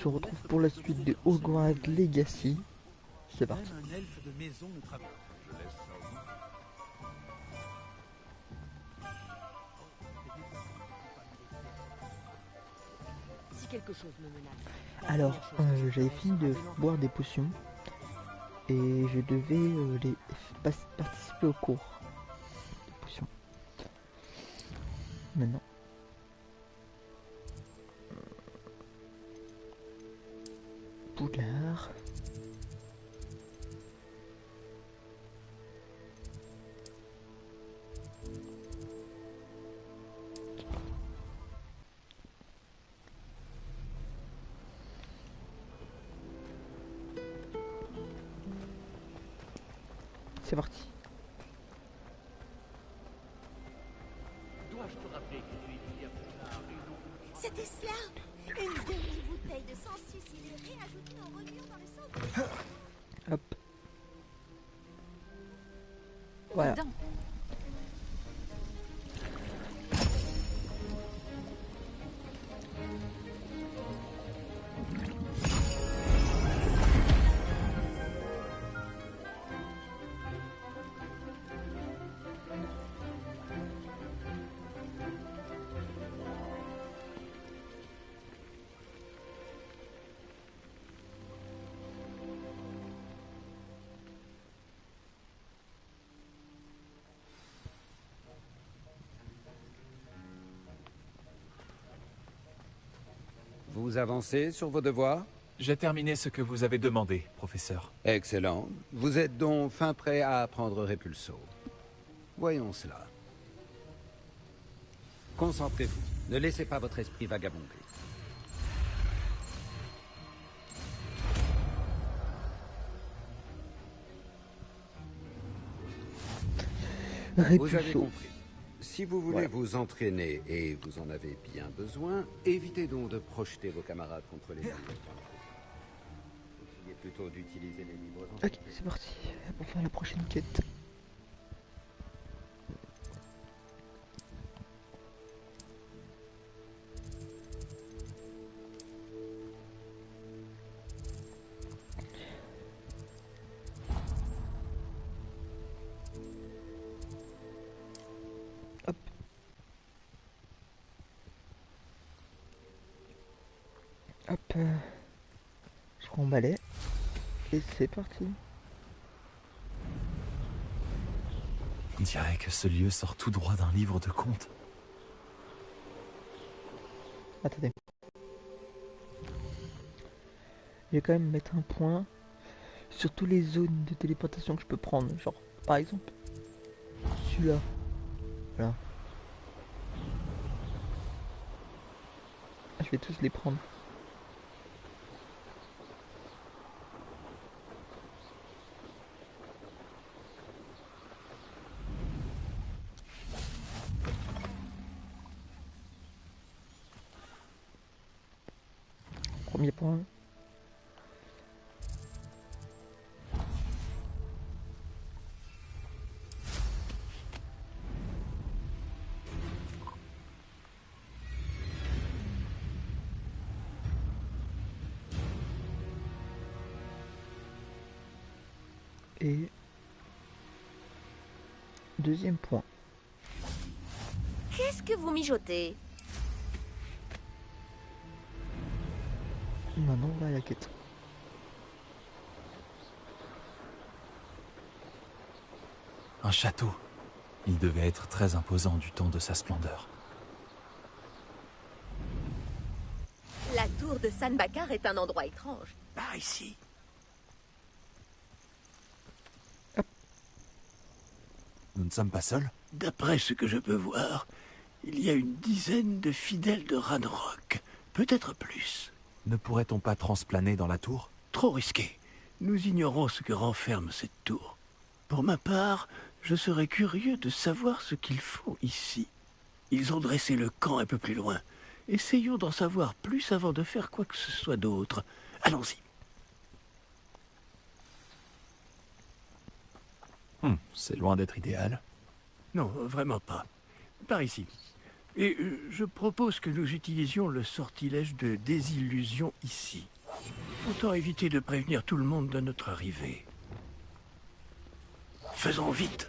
se retrouve pour la suite de Hogwarts Legacy. C'est parti. Même un elfe de maison ne travaille. Je laisse ça au moins. Si quelque chose me menace. Alors, j'avais fini de boire des potions et je devais participer au cours des potions. Maintenant. Poudlard. C'est parti. Dois-je te rappeler que tu es bien Poudlard et non... C'était cela. Une demi-bouteille de sang suicidé réajoutée en reliure dans le sang. Hop. Voilà. Dedans. Vous avancez sur vos devoirs? J'ai terminé ce que vous avez demandé, professeur. Excellent. Vous êtes donc fin prêt à apprendre Repulso. Voyons cela. Concentrez-vous. Ne laissez pas votre esprit vagabonder. Vous avez Repulso. compris. Si vous voulez vous entraîner et vous en avez bien besoin, évitez donc de projeter vos camarades contre les murs. Essayez plutôt d'utiliser les livres. Ok, c'est parti pour faire la prochaine quête. Hop. Hop. Je prends mon balai. Et c'est parti. On dirait que ce lieu sort tout droit d'un livre de contes. Attendez. Je vais quand même mettre un point sur toutes les zones de téléportation que je peux prendre. Genre, par exemple, celui-là. Voilà. Je vais tous les prendre. Premier point. Et deuxième point. Qu'est-ce que vous mijotez? Maintenant on va à la quête. Un château. Il devait être très imposant du temps de sa splendeur. La tour de San Bakar est un endroit étrange. Par ici. Nous ne sommes pas seuls? D'après ce que je peux voir, il y a une dizaine de fidèles de Ranrock, peut-être plus. Ne pourrait-on pas transplaner dans la tour? Trop risqué. Nous ignorons ce que renferme cette tour. Pour ma part, je serais curieux de savoir ce qu'ils font ici. Ils ont dressé le camp un peu plus loin. Essayons d'en savoir plus avant de faire quoi que ce soit d'autre. Allons-y. C'est loin d'être idéal. Non, vraiment pas. Par ici. Et je propose que nous utilisions le sortilège de désillusion ici. Autant éviter de prévenir tout le monde de notre arrivée. Faisons vite.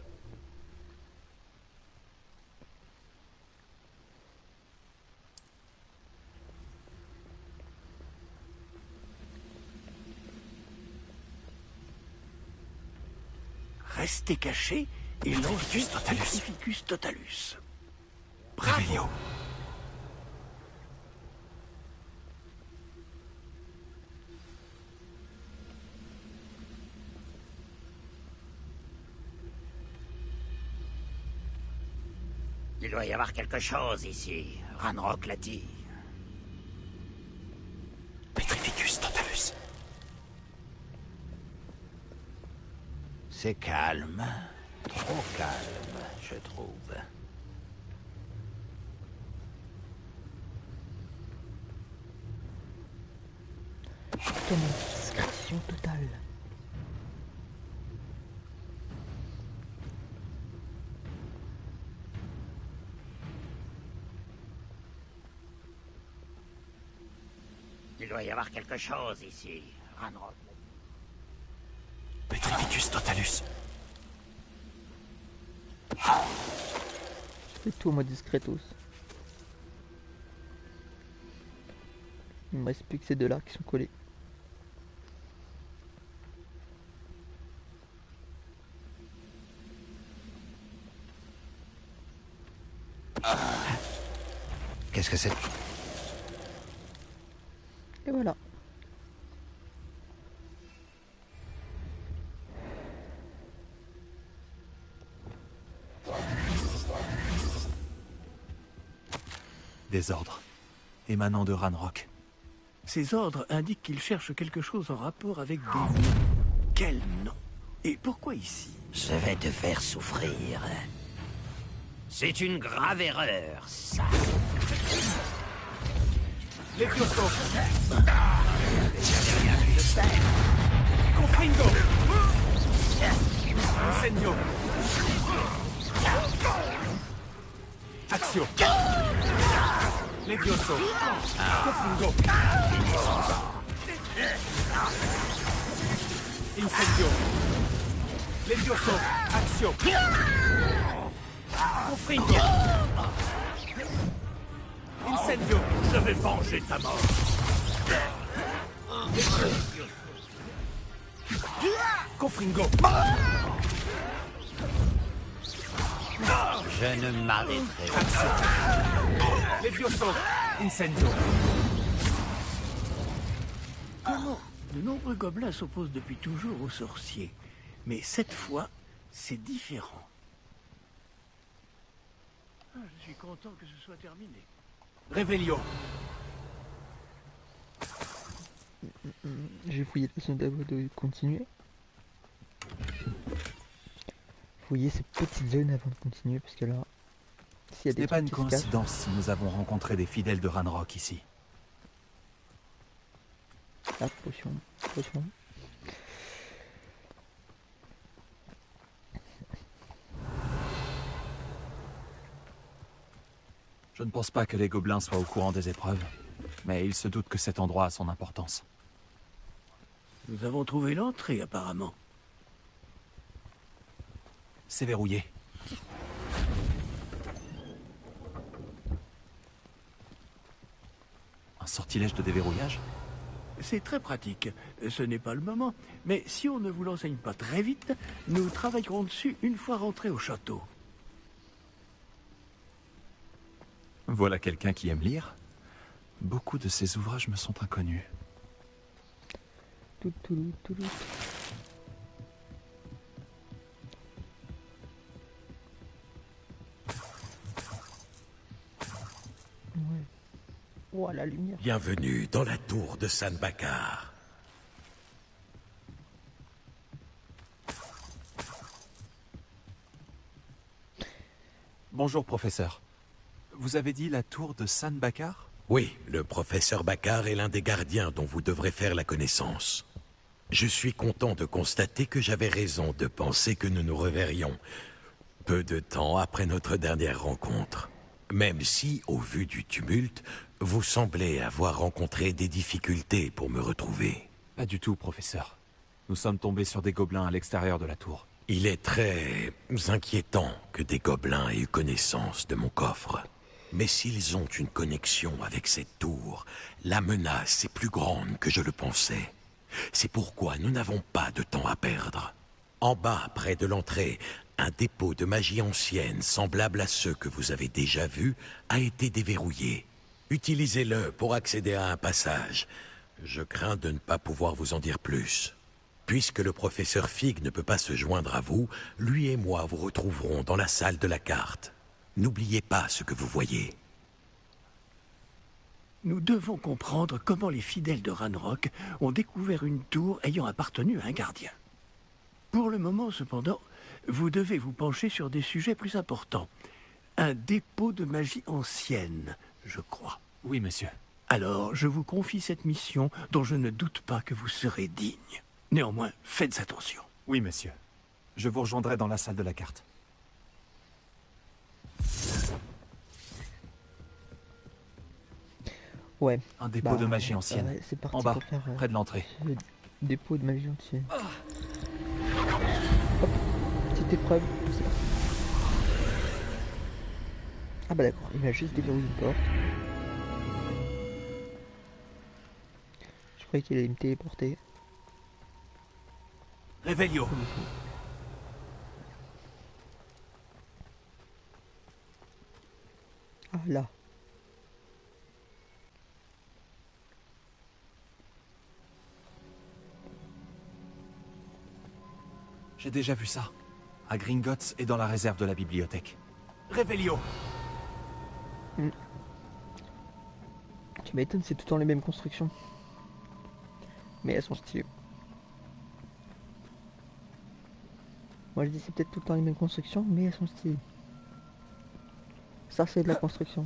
Restez cachés et lancez Petrificus Totalus. Revelio. Il doit y avoir quelque chose ici. Ranrock l'a dit. Petrificus Totalus. C'est calme. Trop calme, je trouve. Putain, mais discrétion totale. Il doit y avoir quelque chose ici. Ranrock. Petrificus Totalus. Je fais tout en mode discretos. Il me reste plus que ces deux là qui sont collés. Qu'est-ce que c'est? Et voilà. Des ordres émanant de Ranrock. Ces ordres indiquent qu'ils cherchent quelque chose en rapport avec des noms. Quel nom? Et pourquoi ici? Je vais te faire souffrir. C'est une grave erreur, ça. Les Fiosos. Confringo. Incendio. Axio. Levioso. Confringo. Incendio. Levioso. Axio. Confringo. Incendio. Je vais venger ta mort. Confringo. Je ne m'arrêterai pas. Axio. Levioso. Incendio. Comment de nombreux gobelins s'opposent depuis toujours aux sorciers. Mais cette fois, c'est différent. Ah, je suis content que ce soit terminé. Revelio. J'ai fouillé la zone de continuer. Fouiller ces petites zones avant de continuer parce que là, s'il y a Ce des n'est pas trucs une qui se cachent. coïncidence si nous avons rencontré des fidèles de Ranrock ici. Ah, potion, potion. Je ne pense pas que les gobelins soient au courant des épreuves, mais ils se doutent que cet endroit a son importance. Nous avons trouvé l'entrée, apparemment. C'est verrouillé. Un sortilège de déverrouillage? C'est très pratique. Ce n'est pas le moment, mais si on ne vous l'enseigne pas très vite, nous travaillerons dessus une fois rentrés au château. Voilà quelqu'un qui aime lire. Beaucoup de ces ouvrages me sont inconnus. Tout. Ouais. Oh, la lumière. Bienvenue dans la tour de San Bakar. Bonjour, professeur. Vous avez dit la tour de San Bakar? Oui, le professeur Bakar est l'un des gardiens dont vous devrez faire la connaissance. Je suis content de constater que j'avais raison de penser que nous nous reverrions peu de temps après notre dernière rencontre. Même si, au vu du tumulte, vous semblez avoir rencontré des difficultés pour me retrouver. Pas du tout, professeur. Nous sommes tombés sur des gobelins à l'extérieur de la tour. Il est très inquiétant que des gobelins aient eu connaissance de mon coffre. Mais s'ils ont une connexion avec cette tour, la menace est plus grande que je le pensais. C'est pourquoi nous n'avons pas de temps à perdre. En bas, près de l'entrée, un dépôt de magie ancienne, semblable à ceux que vous avez déjà vus, a été déverrouillé. Utilisez-le pour accéder à un passage. Je crains de ne pas pouvoir vous en dire plus. Puisque le professeur Fig ne peut pas se joindre à vous, lui et moi vous retrouverons dans la salle de la carte. N'oubliez pas ce que vous voyez. Nous devons comprendre comment les fidèles de Ranrock ont découvert une tour ayant appartenu à un gardien. Pour le moment, cependant, vous devez vous pencher sur des sujets plus importants. Un dépôt de magie ancienne, je crois. Oui, monsieur. Alors, je vous confie cette mission dont je ne doute pas que vous serez digne. Néanmoins, faites attention. Oui, monsieur. Je vous rejoindrai dans la salle de la carte. Ouais. Un dépôt de magie ancienne. Ouais, c'est parti En bas, pour faire, près de l'entrée. le dépôt de magie ancienne. Hop, petite épreuve. C'est parti. Ah bah d'accord, il m'a juste déverrouillé une porte. Je croyais qu'il allait me téléporter. Réveillio. Ah là. J'ai déjà vu ça. À Gringotts et dans la réserve de la bibliothèque. Réveillio. Tu m'étonnes, c'est tout le temps les mêmes constructions. Mais elles sont stylées. Moi je dis c'est peut-être tout le temps les mêmes constructions, mais elles sont stylées. Ça c'est de la construction.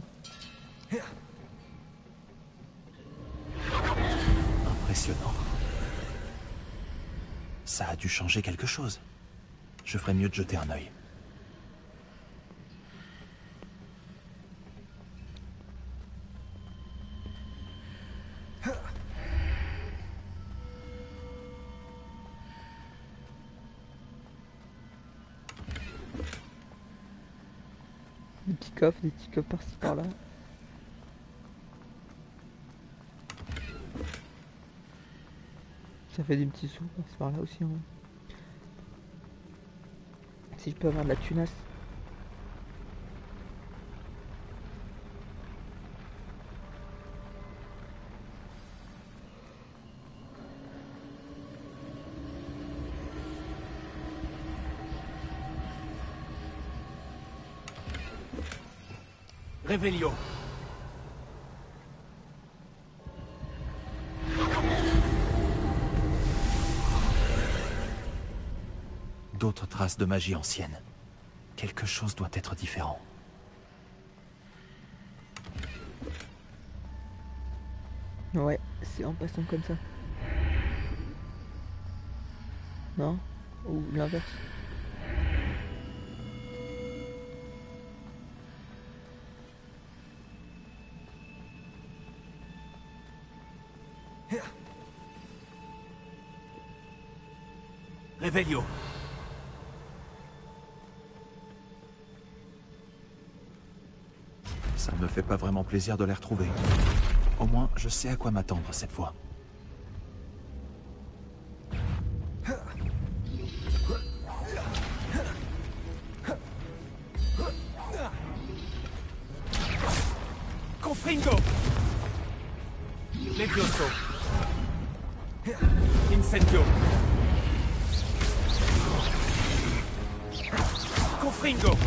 Impressionnant. Ça a dû changer quelque chose. Je ferais mieux de jeter un œil. Des petits coffres par-ci par-là. Ça fait des petits sous par-ci par-là aussi. Hein. Si je peux avoir de la tunasse. Réveillio. D'autres traces de magie ancienne. Quelque chose doit être différent. Ouais, c'est en passant comme ça. Non? Ou l'inverse? Réveillio. Ça me fait pas vraiment plaisir de les retrouver. Au moins, je sais à quoi m'attendre cette fois. Confringo. Levioso. Incendio. Confringo.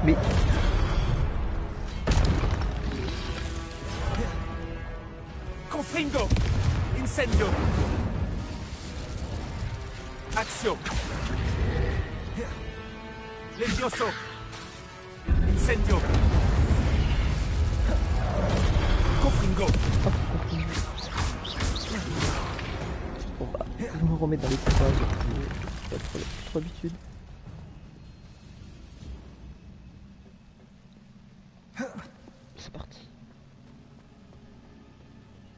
Mais... Confringo. Incendio. Axio. Levioso. Incendio. Confringo. Bon bah, je me remets dans les combats, j'ai pas trop l'habitude.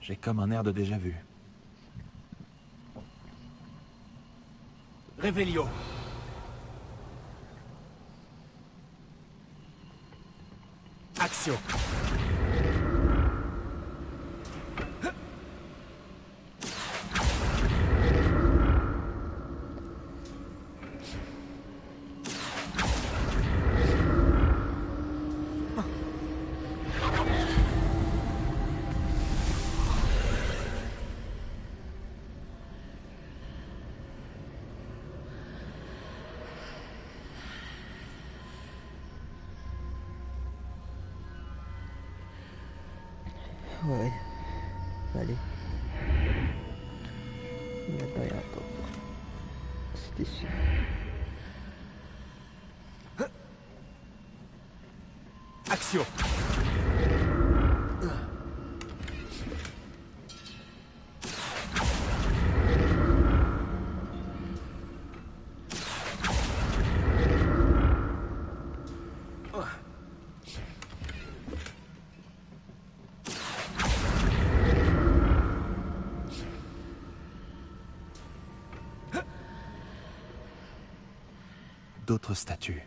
J'ai comme un air de déjà-vu. Réveillon. Action. Ouais. Allez. Il n'y a pas rien à attendre. C'était sûr. Action. D'autres statues.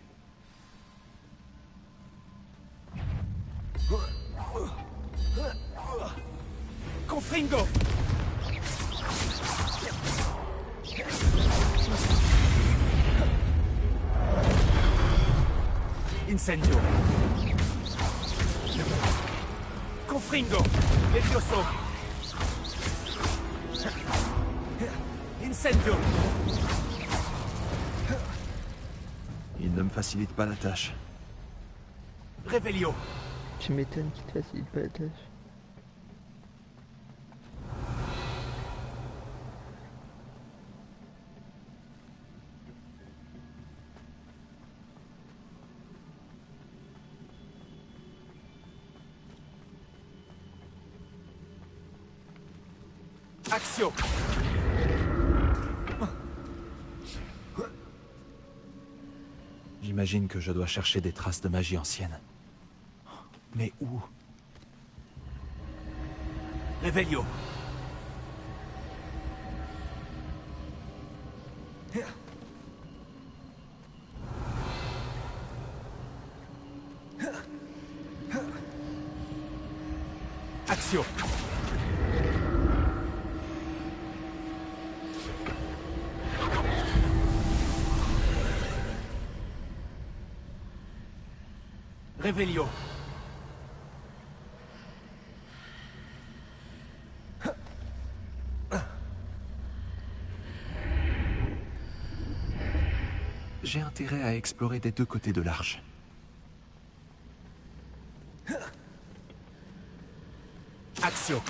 Confringo. Incendio. Confringo. Levioso. Incendio. Il ne me facilite pas la tâche. Réveillon. Tu m'étonnes qu'il te facilite pas la tâche. Action. J'imagine que je dois chercher des traces de magie ancienne. Mais où? Réveillon. Action. Réveillon. J'ai intérêt à explorer des deux côtés de l'arche. Action.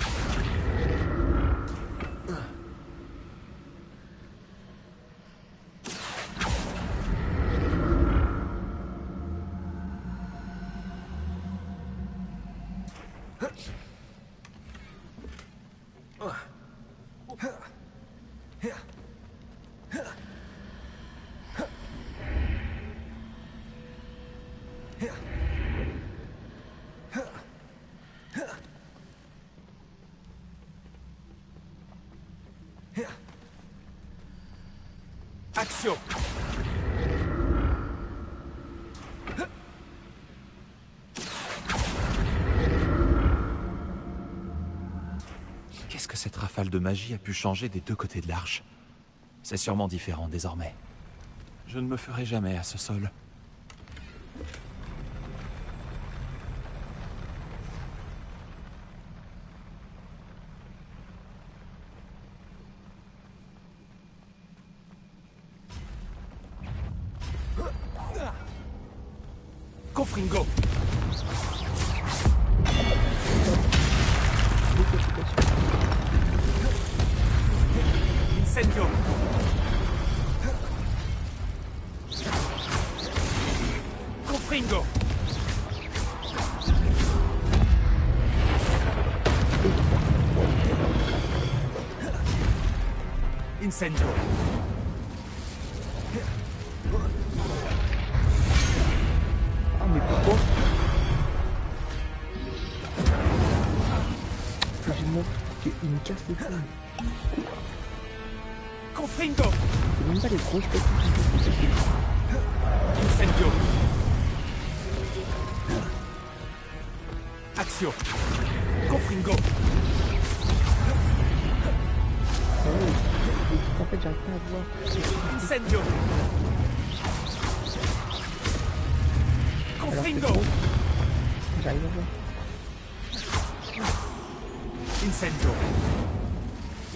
Action. Qu'est-ce que cette rafale de magie a pu changer des deux côtés de l'arche? C'est sûrement différent désormais. Je ne me ferai jamais à ce sol. Confringo. Incendio. Confringo. Incendio. Ah mais pourquoi? Faut que je monte. Il me casse les couilles. Confringo. C'est même pas les grosses têtes. Incendio. Action. Confringo. En fait, j'arrive pas à voir. Incendio. Alors que Confringo. gros, j'arrive à voir. Incendio.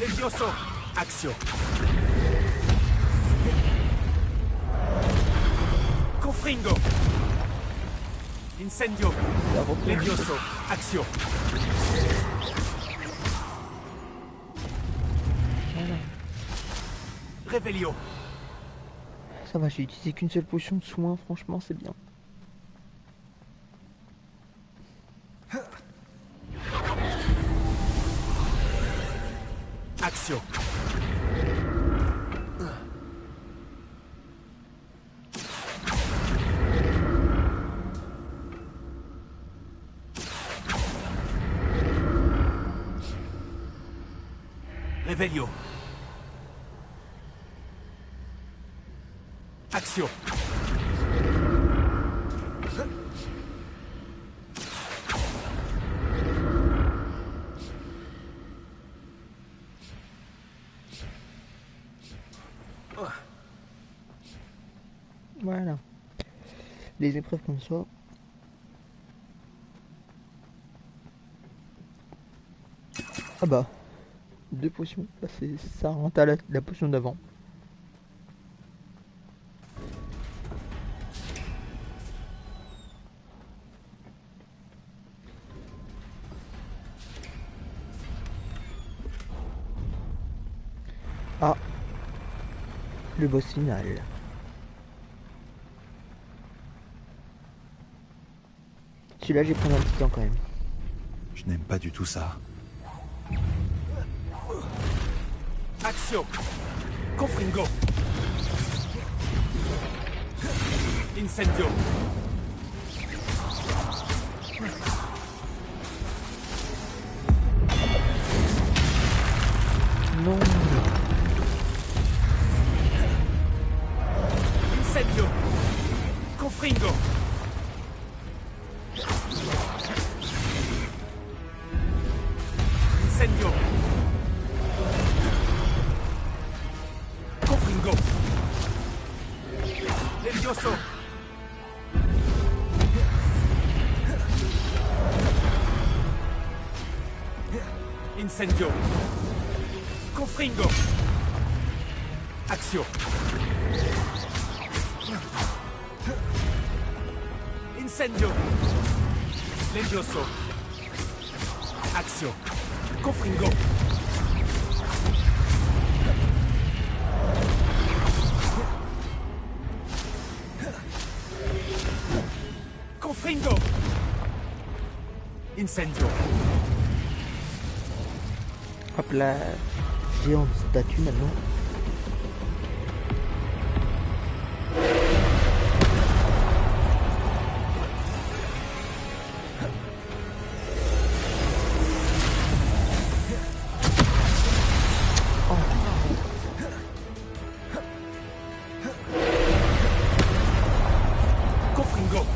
Levioso. Action. Confringo. Incendio. Levioso. Action. Voilà. Revelio. Ça va, j'ai utilisé qu'une seule potion de soin, franchement, c'est bien. Action. Revelio. Action. Voilà. Les épreuves comme ça. Ah bah. 2 potions. Bah, ça rentre à la potion d'avant. Ah. Le boss final. Celui-là, j'ai pris un petit temps quand même. Je n'aime pas du tout ça. Action. Confringo. Incendio. Non. Incendio. Confringo. Incendio. Confringo. Levioso. Incendio. Confringo. Action. Incendio. Levioso. Action. Confringo. Confringo. Incendio. Hop là. Géante statue maintenant. Confringo.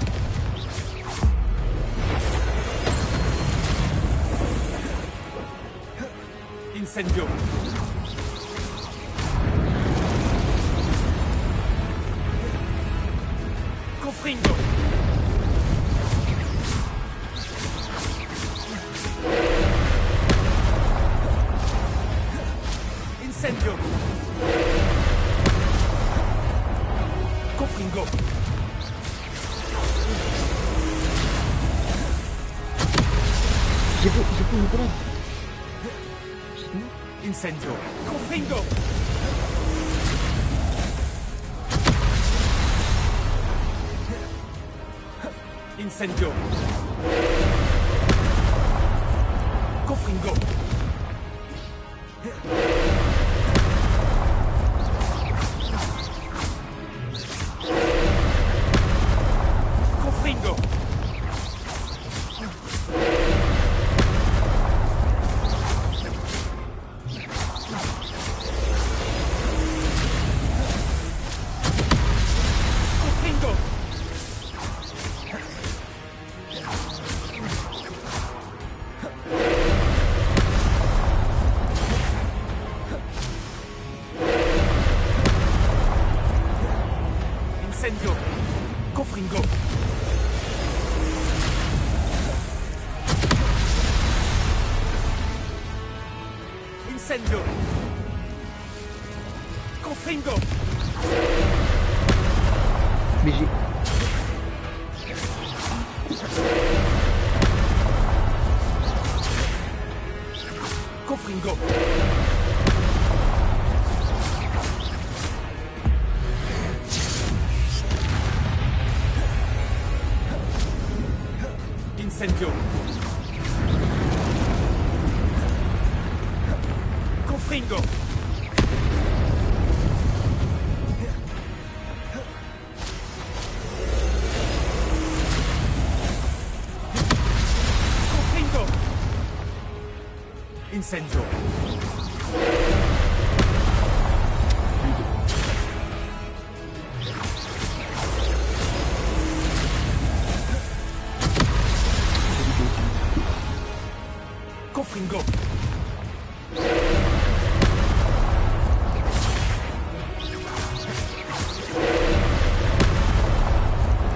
Incendio. Confringo. Incendio. Confringo. J'ai fait une grenade. Incendio. Confringo. Incendio. Confringo. Confringo. Incendio. Confringo. Mais j'ai... Confringo. Incendio. Confringo. Confringo. Incendio. Confringo.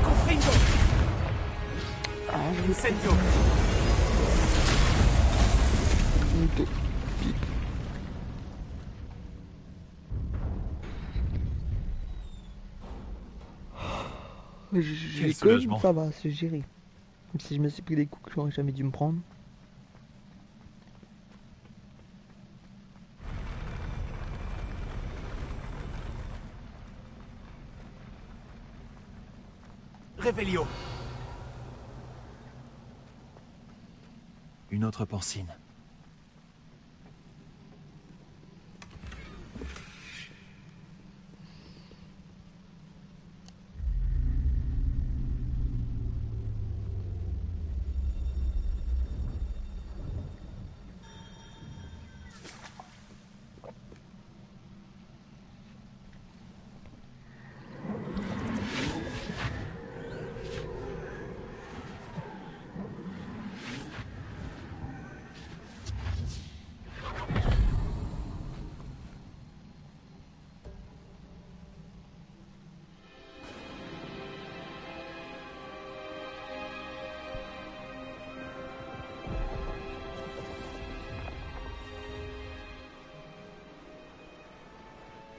Confringo. Incendio. J'ai quand soulagement. même, ça va, c'est géré. Même si je me suis pris des coups que j'aurais jamais dû me prendre. Revelio. Une autre porcine.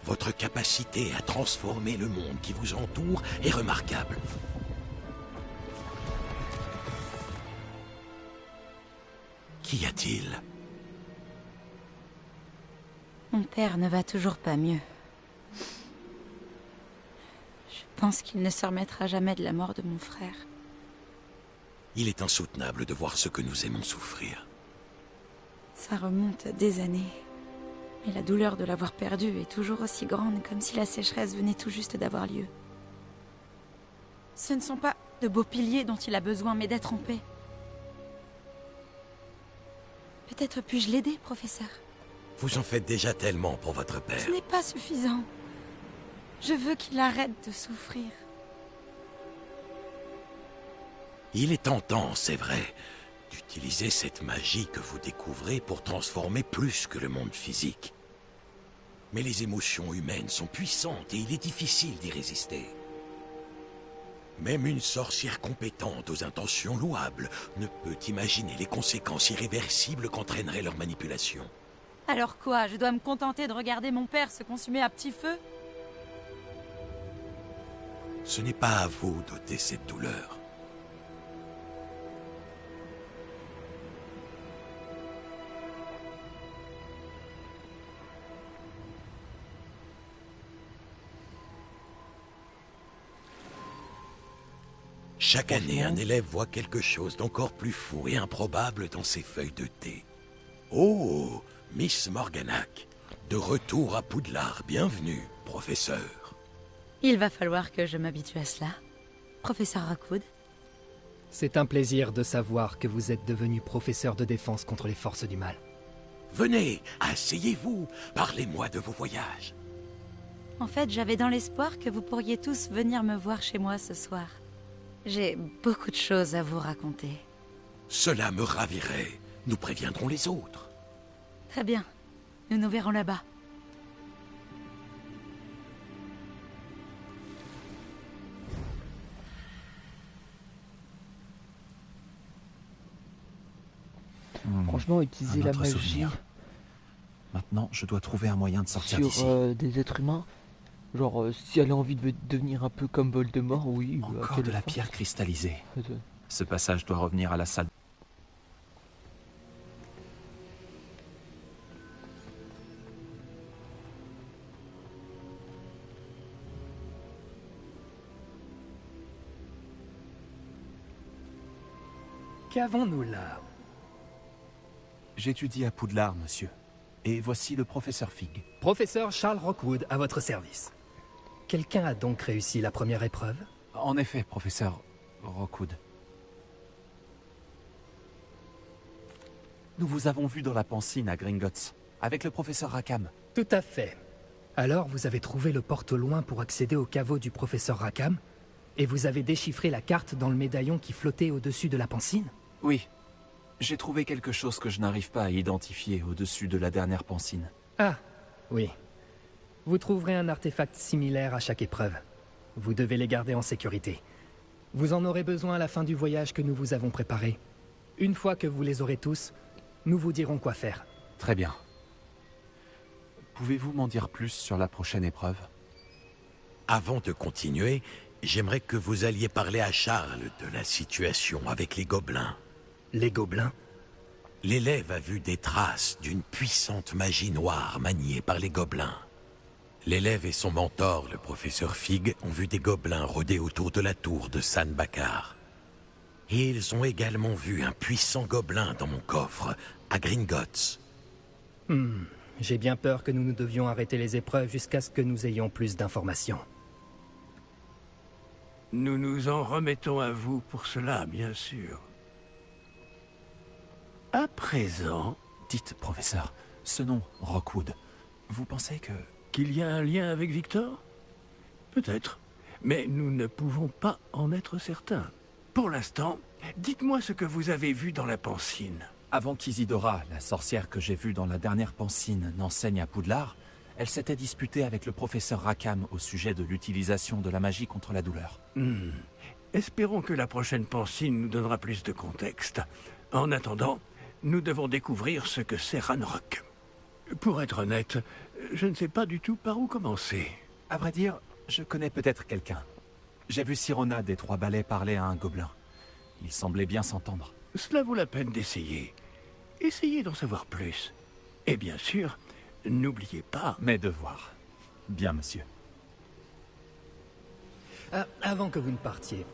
Votre capacité à transformer le monde qui vous entoure est remarquable. Qu'y a-t-il? Mon père ne va toujours pas mieux. Je pense qu'il ne se remettra jamais de la mort de mon frère. Il est insoutenable de voir ce que nous aimons souffrir. Ça remonte à des années. Mais la douleur de l'avoir perdu est toujours aussi grande, comme si la sécheresse venait tout juste d'avoir lieu. Ce ne sont pas de beaux piliers dont il a besoin, mais d'être en paix. Peut-être puis-je l'aider, professeur? Vous en faites déjà tellement pour votre père. Ce n'est pas suffisant. Je veux qu'il arrête de souffrir. Il est tentant, c'est vrai, d'utiliser cette magie que vous découvrez pour transformer plus que le monde physique. Mais les émotions humaines sont puissantes et il est difficile d'y résister. Même une sorcière compétente aux intentions louables ne peut imaginer les conséquences irréversibles qu'entraînerait leur manipulation. Alors quoi? Je dois me contenter de regarder mon père se consumer à petit feu? Ce n'est pas à vous d'ôter cette douleur. Chaque année, un élève voit quelque chose d'encore plus fou et improbable dans ses feuilles de thé. Oh, Miss Morganac, de retour à Poudlard, bienvenue, professeur. Il va falloir que je m'habitue à cela. Professeur Rockwood? C'est un plaisir de savoir que vous êtes devenu professeur de défense contre les forces du mal. Venez, asseyez-vous, parlez-moi de vos voyages. En fait, j'avais dans l'espoir que vous pourriez tous venir me voir chez moi ce soir. J'ai beaucoup de choses à vous raconter. Cela me ravirait. Nous préviendrons les autres. Très bien. Nous nous verrons là-bas. Franchement, utiliser Un la autre magie souvenir. Maintenant, je dois trouver un moyen de sortir sur d'ici. des êtres humains. Genre, si elle a envie de devenir un peu comme Voldemort, oui. Encore de la pierre cristallisée. Ce passage doit revenir à la salle. Qu'avons-nous là? J'étudie à Poudlard, monsieur. Et voici le professeur Fig. Professeur Charles Rockwood, à votre service. Quelqu'un a donc réussi la première épreuve? En effet, professeur Rockwood. Nous vous avons vu dans la Pancine à Gringotts, avec le professeur Rackham. Tout à fait. Alors vous avez trouvé le porte-loin pour accéder au caveau du professeur Rackham? Et vous avez déchiffré la carte dans le médaillon qui flottait au-dessus de la Pancine? Oui. J'ai trouvé quelque chose que je n'arrive pas à identifier au-dessus de la dernière Pancine. Ah, oui. Vous trouverez un artefact similaire à chaque épreuve. Vous devez les garder en sécurité. Vous en aurez besoin à la fin du voyage que nous vous avons préparé. Une fois que vous les aurez tous, nous vous dirons quoi faire. Très bien. Pouvez-vous m'en dire plus sur la prochaine épreuve? Avant de continuer, j'aimerais que vous alliez parler à Charles de la situation avec les gobelins. Les gobelins? L'élève a vu des traces d'une puissante magie noire maniée par les gobelins. L'élève et son mentor, le professeur Fig, ont vu des gobelins rôder autour de la tour de San Bakar. Et ils ont également vu un puissant gobelin dans mon coffre, à Gringotts. J'ai bien peur que nous ne devions arrêter les épreuves jusqu'à ce que nous ayons plus d'informations. Nous nous en remettons à vous pour cela, bien sûr. À présent... Dites, professeur, ce nom, Rockwood, vous pensez que... Qu'il y a un lien avec Victor? Peut-être. Mais nous ne pouvons pas en être certains. Pour l'instant, dites-moi ce que vous avez vu dans la Pancine. Avant qu'Isidora, la sorcière que j'ai vue dans la dernière Pancine, n'enseigne à Poudlard, elle s'était disputée avec le professeur Rackham au sujet de l'utilisation de la magie contre la douleur. Espérons que la prochaine Pancine nous donnera plus de contexte. En attendant, nous devons découvrir ce que c'est Ranrock. Pour être honnête, je ne sais pas du tout par où commencer. À vrai dire, je connais peut-être quelqu'un. J'ai vu Sirona des Trois Balais parler à un gobelin. Il semblait bien s'entendre. Cela vaut la peine d'essayer. Essayez d'en savoir plus. Et bien sûr, n'oubliez pas... Mes devoirs. Bien, monsieur. Avant que vous ne partiez...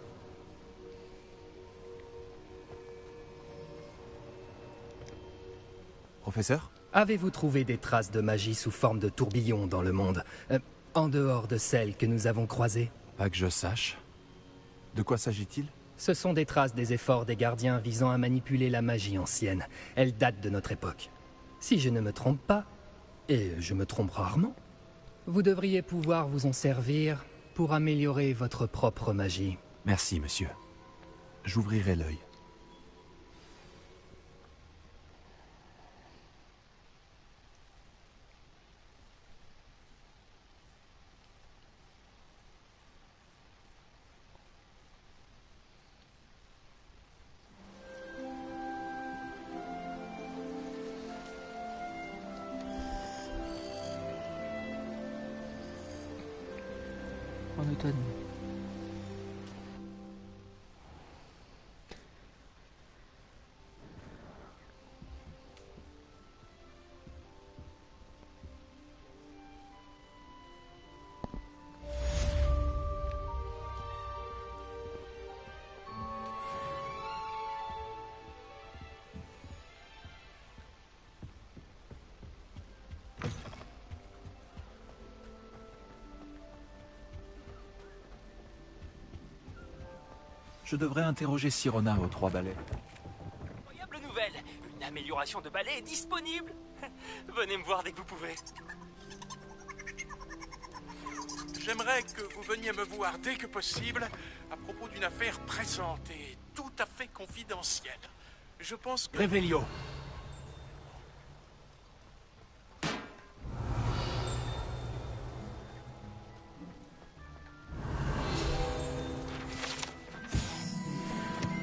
Professeur? Avez-vous trouvé des traces de magie sous forme de tourbillon dans le monde, en dehors de celles que nous avons croisées? Pas que je sache. De quoi s'agit-il? Ce sont des traces des efforts des gardiens visant à manipuler la magie ancienne. Elles datent de notre époque. Si je ne me trompe pas, et je me trompe rarement, vous devriez pouvoir vous en servir pour améliorer votre propre magie. Merci, monsieur. J'ouvrirai l'œil. En automne. Je devrais interroger Sirona aux Trois Balais. Incroyable nouvelle! Une amélioration de balai est disponible! Venez me voir dès que vous pouvez. J'aimerais que vous veniez me voir dès que possible à propos d'une affaire pressante et tout à fait confidentielle. Je pense que... Revelio.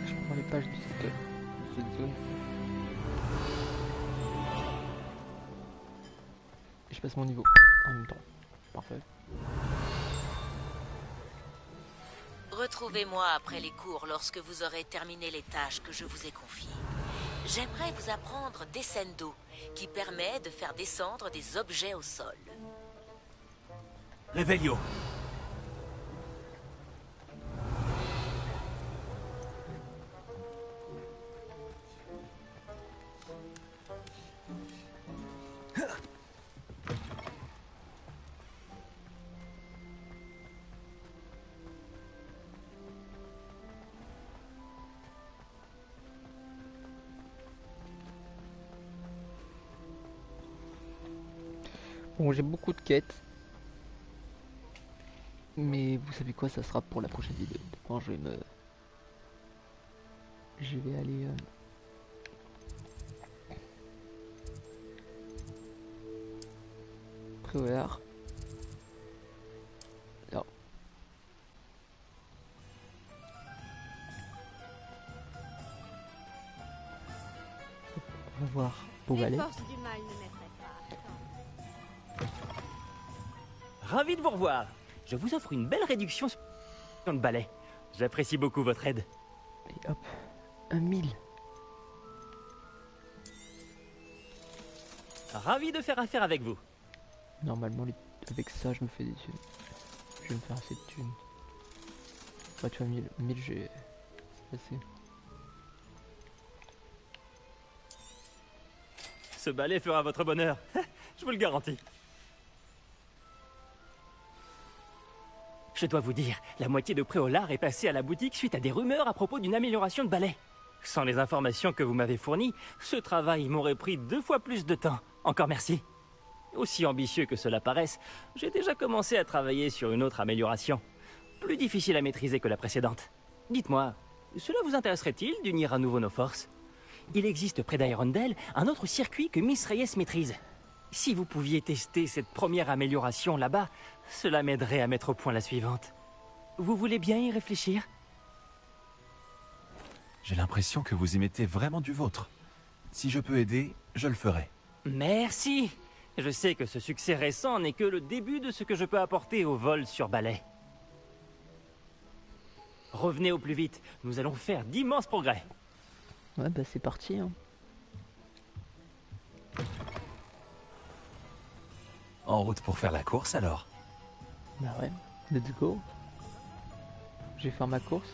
Je prends les pages de cette zone. je passe mon niveau en même temps. Parfait. Retrouvez-moi après les cours lorsque vous aurez terminé les tâches que je vous ai confiées. J'aimerais vous apprendre Descendo, qui permet de faire descendre des objets au sol. Revelio. Bon, j'ai beaucoup de quêtes. Mais vous savez quoi, ça sera pour la prochaine vidéo. Bon, je vais aller... Préolard. Là. On va voir Beauvalet. Les forces du mal ne m'effraient pas. Ravi de vous revoir. Je vous offre une belle réduction sur le balai. J'apprécie beaucoup votre aide. Et hop, 1000. Ravi de faire affaire avec vous. Normalement, avec ça, je me fais des... Je vais me faire assez de thunes. Ouais, tu vois, 1000 j'ai assez. Ce balai fera votre bonheur. Je vous le garantis. Je dois vous dire, la moitié de Préolard est passée à la boutique suite à des rumeurs à propos d'une amélioration de balai. Sans les informations que vous m'avez fournies, ce travail m'aurait pris 2 fois plus de temps. Encore merci. Aussi ambitieux que cela paraisse, j'ai déjà commencé à travailler sur une autre amélioration. Plus difficile à maîtriser que la précédente. Dites-moi, cela vous intéresserait-il d'unir à nouveau nos forces? Il existe près d'Irondale un autre circuit que Miss Reyes maîtrise. Si vous pouviez tester cette première amélioration là-bas, cela m'aiderait à mettre au point la suivante. Vous voulez bien y réfléchir? J'ai l'impression que vous y mettez vraiment du vôtre. Si je peux aider, je le ferai. Merci. Je sais que ce succès récent n'est que le début de ce que je peux apporter au vol sur balai. Revenez au plus vite, nous allons faire d'immenses progrès. Ouais, bah c'est parti. Hein. En route pour faire la course alors? Bah ouais, let's go. Je vais faire ma course.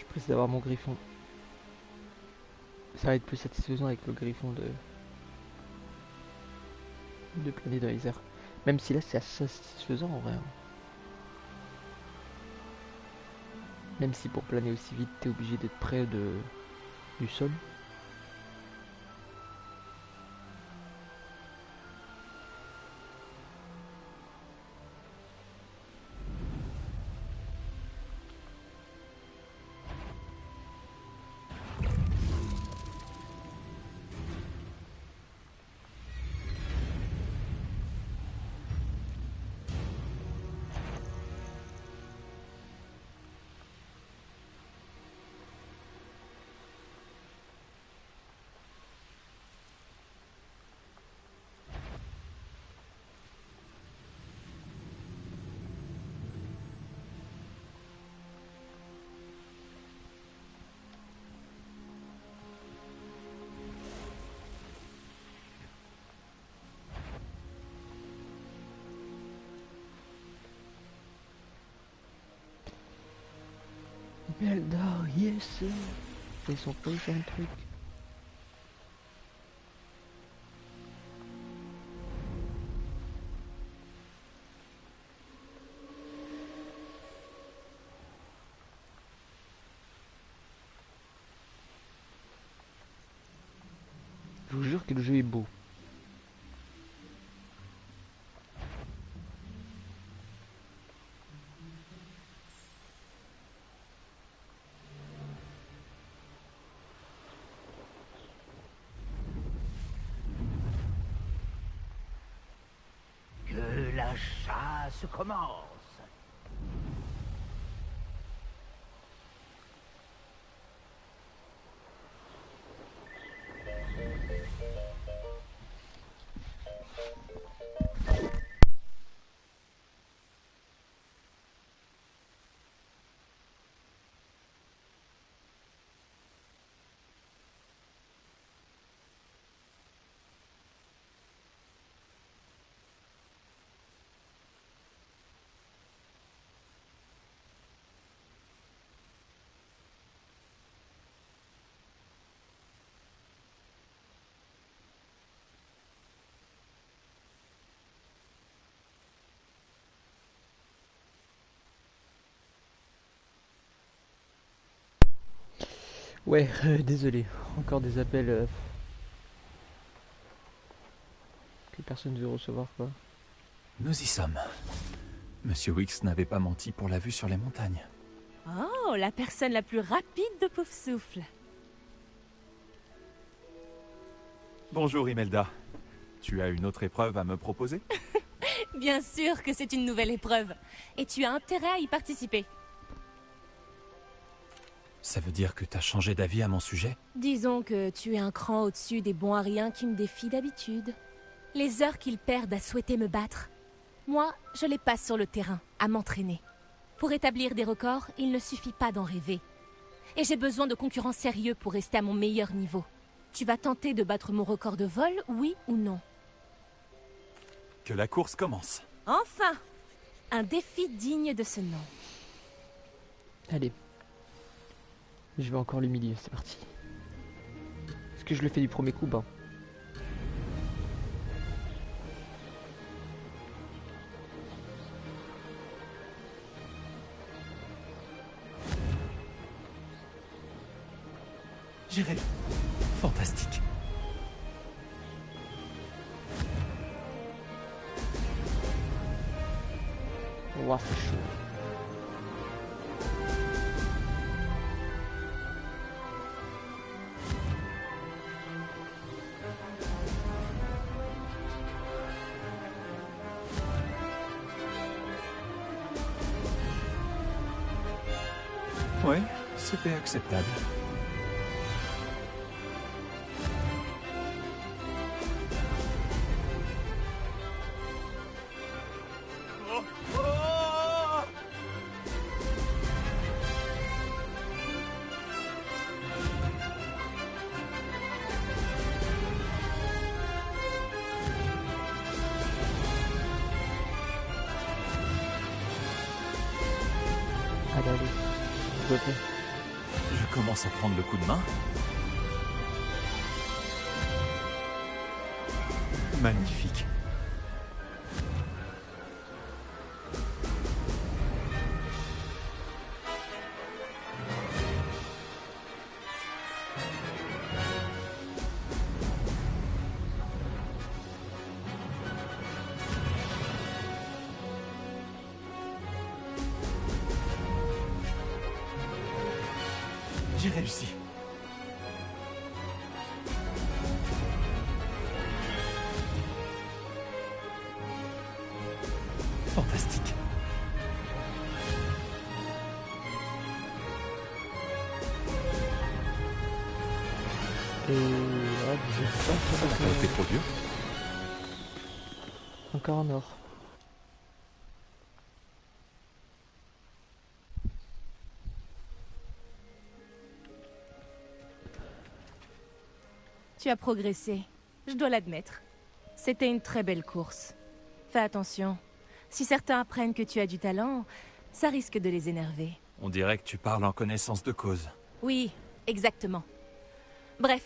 Plus d'avoir mon griffon. Ça va être plus satisfaisant avec le griffon de Planet Riser. Même si là c'est assez satisfaisant en vrai. Même si pour planer aussi vite t'es obligé d'être près du sol. Eldar, yes. Ils sont prochain truc. dire que le jeu est beau. Que la chasse commence. Ouais, désolé. Encore des appels que personne ne veut recevoir, quoi. Nous y sommes. Monsieur Wicks n'avait pas menti pour la vue sur les montagnes. Oh, la personne la plus rapide de Poufsouffle. Bonjour Imelda. Tu as une autre épreuve à me proposer? Bien sûr que c'est une nouvelle épreuve. Et tu as intérêt à y participer. Ça veut dire que t'as changé d'avis à mon sujet? Disons que tu es un cran au-dessus des bons à rien qui me défient d'habitude. Les heures qu'ils perdent à souhaiter me battre. Moi, je les passe sur le terrain, à m'entraîner. Pour établir des records, il ne suffit pas d'en rêver. Et j'ai besoin de concurrents sérieux pour rester à mon meilleur niveau. Tu vas tenter de battre mon record de vol, oui ou non? Que la course commence. Enfin! Un défi digne de ce nom. Allez. Je vais encore l'humilier, c'est parti. Est-ce que je le fais du premier coup? Ben. J'irai. Fantastique. Ouah, c'est chaud. Ouais, c'était acceptable. Allez, allez. S'il te plaît. Je commence à prendre le coup de main. Magnifique. J'ai réussi. Fantastique. Et là, je sais pas Ça n'a pas été trop dur. Encore en or. Tu as progressé, je dois l'admettre. C'était une très belle course. Fais attention. Si certains apprennent que tu as du talent, ça risque de les énerver. On dirait que tu parles en connaissance de cause. Oui, exactement. Bref,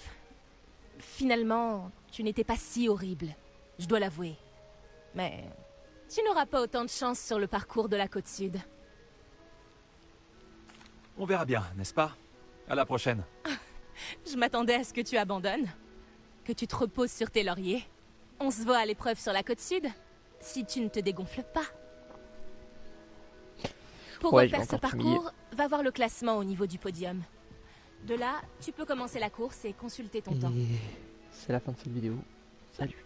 finalement, tu n'étais pas si horrible, je dois l'avouer. Mais tu n'auras pas autant de chance sur le parcours de la côte sud. On verra bien, n'est-ce pas? À la prochaine. Je m'attendais à ce que tu abandonnes. que tu te reposes sur tes lauriers. On se voit à l'épreuve sur la côte sud, si tu ne te dégonfles pas. Pour Ouais, je vais refaire ce encore t'humilier. parcours, va voir le classement au niveau du podium. De là, tu peux commencer la course et consulter ton temps. Et c'est la fin de cette vidéo. Salut.